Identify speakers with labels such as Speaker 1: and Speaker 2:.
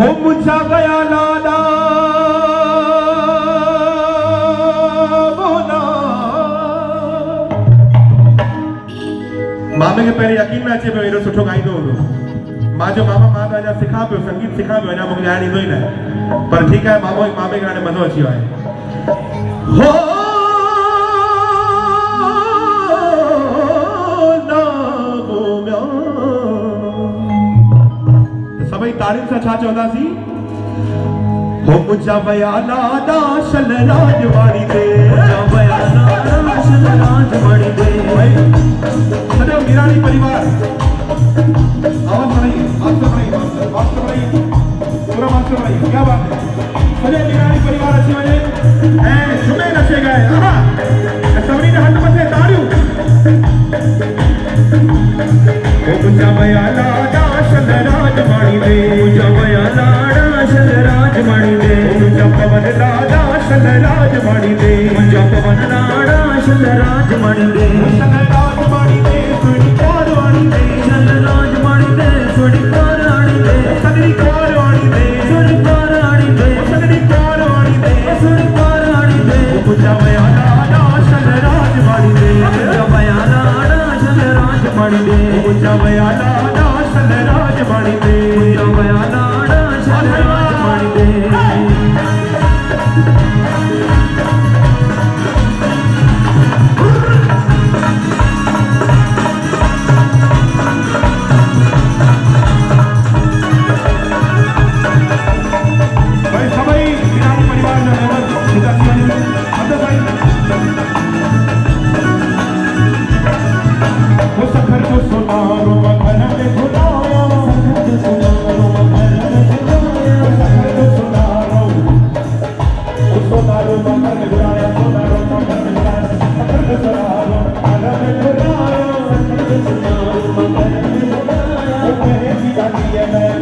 Speaker 1: हो मुझा गया लादा बोला मामे के पहले यकीन ना अचे पे एडो सुठो गाइंदो हूंदो मां जो मामा मां तो अञा सिखा पियो संगीत सिखा पियो अञा मूंखे ॼाण ईंदो ई न पर ठीकु आहे मामे खे हाणे मज़ो अची वियो आहे हो सभई तारीफ़ सां छा चवंदासीं हो मुंहिंजा वया लाडा शल राजवाड़ी ते मुंहिंजा वया लाडा शल राजवाड़ी ते सॼो मीराणी परिवार आवाज़ बढ़ाइए मास्टर बढ़ाइए पूरा मास्टर बढ़ाइए क्या बात है सॼो मीराणी परिवार अची वञे ऐं झुमे नचे गए आहा सभिनी जे हथ मथे ताड़ियूं हो मुंहिंजा वया लाडा शल राजवाड़ी ते मुंहिंजा वया लाडा शल राजवाड़ी ते मुंहिंजा पवन लाडा शल राजवाड़ी ते मुंहिंजा पवन लाडा शल राजवाड़ी ते शल राजवाड़ी ते सुणी कारवाणी ते शल राजवाड़ी ते सुणी कारवाणी ते सगरी कारवाणी ते सुणी कारवाणी ते सगरी कारवाणी ते सुणी कारवाणी ते मुंहिंजा वया लाडा शल राजवाड़ी ते मुंहिंजा वया लाडा शल राजवाड़ी ते मुंहिंजा वया लाडा शल राजवाड़ी ते मुंहिंजा वया लाडा शल राजवाड़ी ते
Speaker 2: Yeah.